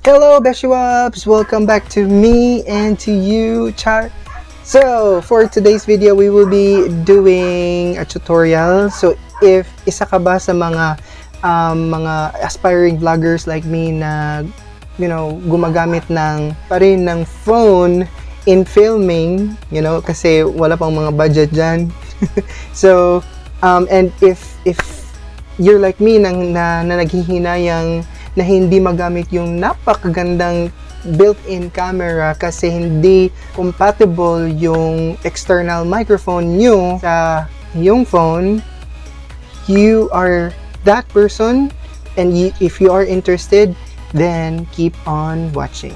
Hello Beshywaps! Welcome back to me and to you, Char. So, for today's video, we will be doing a tutorial. So, if isa ka ba sa mga aspiring vloggers like me na, gumagamit ng phone in filming, kasi wala pang mga budget dyan. So, and if you're like me na naghihinayang na hindi magamit yung napakagandang built-in camera kasi hindi compatible yung external microphone nyo sa yung phone, you are that person, and if you are interested, then keep on watching.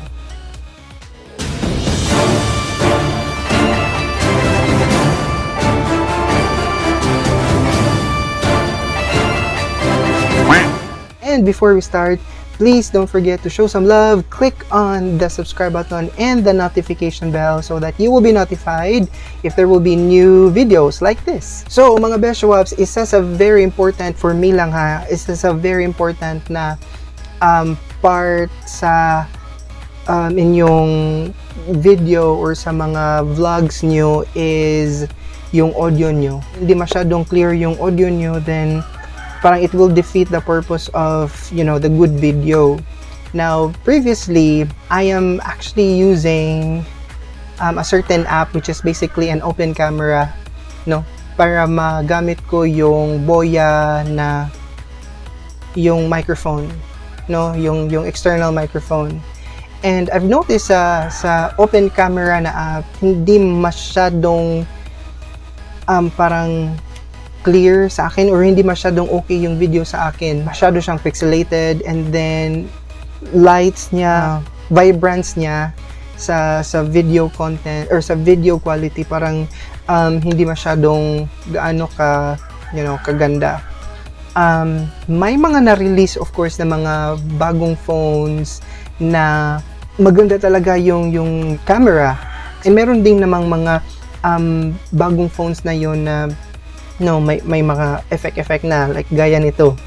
And before we start, please don't forget to show some love. Click on the subscribe button and the notification bell so that you will be notified if there will be new videos like this. So mga Beshywaps, isa sa very important for me lang isa sa very important na part sa inyong video or sa mga vlogs nyo is yung audio nyo. Hindi masyadong clear yung audio nyo, then parang it will defeat the purpose of the good video. Now previously I am actually using a certain app which is basically an open camera, para magamit ko yung boya na yung microphone, yung external microphone. And I've noticed sa open camera na app, hindi masyadong parang clear sa akin, or hindi masyadong okay yung video sa akin. Masyado siyang pixelated, and then lights niya, vibrance niya sa video content or sa video quality parang hindi masyadong gaano kaganda. May mga na-release of course na mga bagong phones na maganda talaga yung camera, and meron ding namang mga bagong phones na yon na may mga effect na like gaya nito,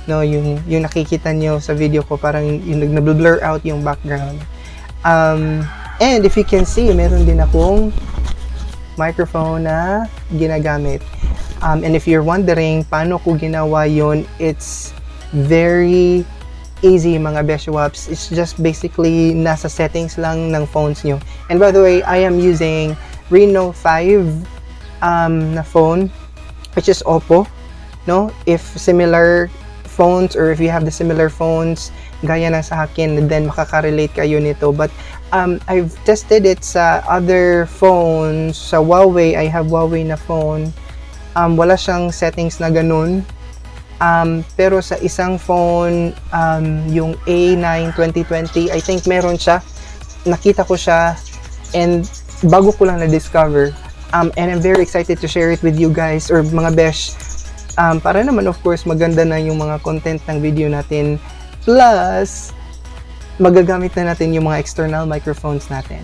yung nakikita nyo sa video ko, parang yung nag-blur out yung background. And if you can see, meron din akong microphone na ginagamit. And if you're wondering paano ko ginawa yun, it's very easy mga Beshywaps. It's just basically nasa settings lang ng phones nyo. And by the way, I am using Reno 5 na phone, which is Oppo. If similar phones, or if you have the similar phones gaya na sa akin, then makaka-relate kayo nito. But I've tested it sa other phones. Sa Huawei, I have Huawei na phone, wala siyang settings na ganun. Pero sa isang phone, yung A9 2020, I think meron siya. Nakita ko siya, and bago ko lang na-discover. And I'm very excited to share it with you guys, or mga besh, para naman of course maganda na yung mga content ng video natin, plus magagamit na natin yung mga external microphones natin.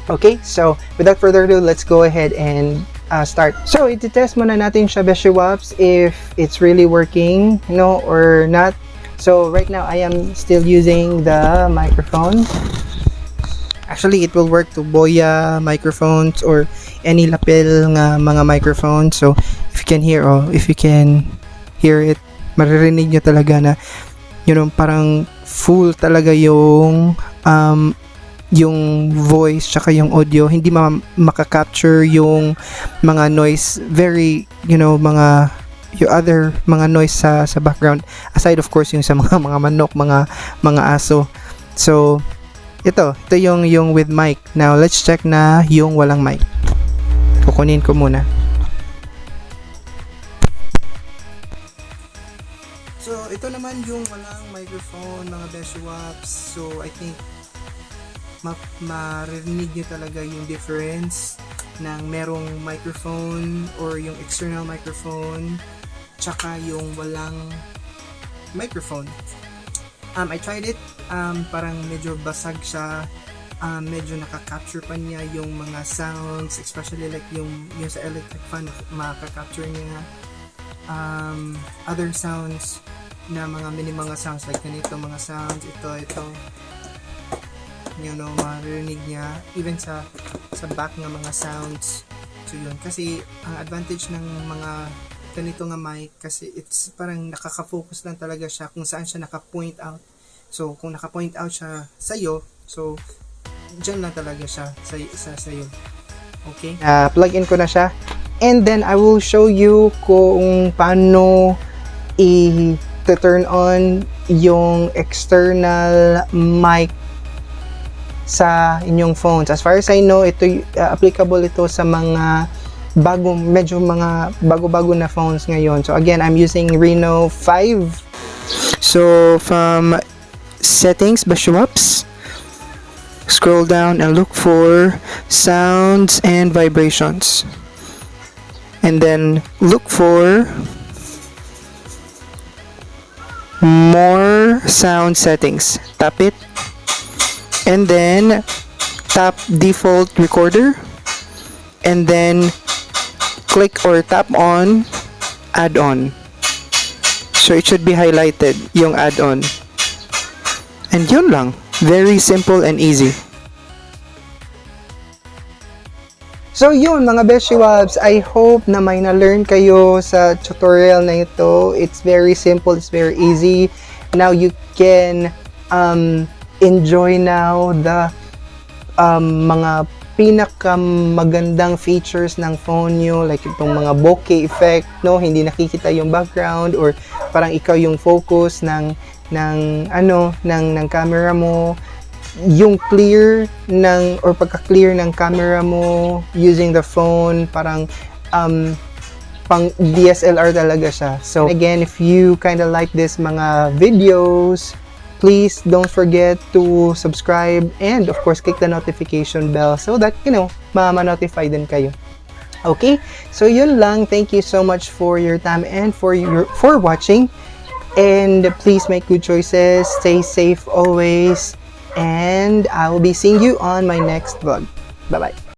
Okay, so without further ado, let's go ahead and start. So iti-test muna natin siya Beshywaps if it's really working or not. So right now I am still using the microphone. Actually, it will work to boya microphones or any lapel nga mga microphone. So if you can hear it, maririnig nyo talaga na parang full talaga yung voice tsaka yung audio. Hindi maka-capture yung mga noise, very mga yung other mga noise sa background, aside of course yung sa mga manok, mga aso. So ito yung with mic. Now let's check na yung walang mic. Kukunin ko muna. So ito naman yung walang microphone mga Beshywaps. So I think maririnig nyo talaga yung difference ng merong microphone or yung external microphone tsaka yung walang microphone. I tried it, parang medyo basag siya, medyo nakaka-capture pa niya yung mga sounds, especially like yung sa electric fan, makaka-capture niya other sounds na mga sounds like ganito, mga sounds, ito, maririnig niya even sa back ng mga sounds. So yun, kasi ang advantage ng mga ganito nga mic, kasi it's parang nakaka-focus lang talaga siya kung saan siya naka-point out. So kung naka-point out siya sa'yo, so dyan lang talaga siya sa'yo. Okay? Plug in ko na siya. And then I will show you kung paano i-turn on yung external mic sa inyong phones. As far as I know, ito applicable ito sa mga medyo mga bago-bago na phones ngayon. So again, I'm using Reno 5. So from settings, Beshywaps, scroll down and look for sounds and vibrations. And then look for more sound settings. Tap it. And then tap default recorder. And then click or tap on add-on. So it should be highlighted yung add-on. And yun lang. Very simple and easy. So yun mga Beshywaps, I hope na may na-learn kayo sa tutorial na ito. It's very simple, it's very easy. Now you can enjoy now the mga pinakamagandang features ng phone nyo, like itong mga bokeh effect, no? Hindi nakikita yung background, or parang ikaw yung focus ng camera mo, yung clear or pagka-clear ng camera mo using the phone, parang pang DSLR talaga siya. So again, if you kind of like this mga videos, please don't forget to subscribe and of course click the notification bell so that ma-notify din kayo. Okay, so yun lang. Thank you so much for your time and for watching, and please make good choices, stay safe always, and I will be seeing you on my next vlog. Bye bye.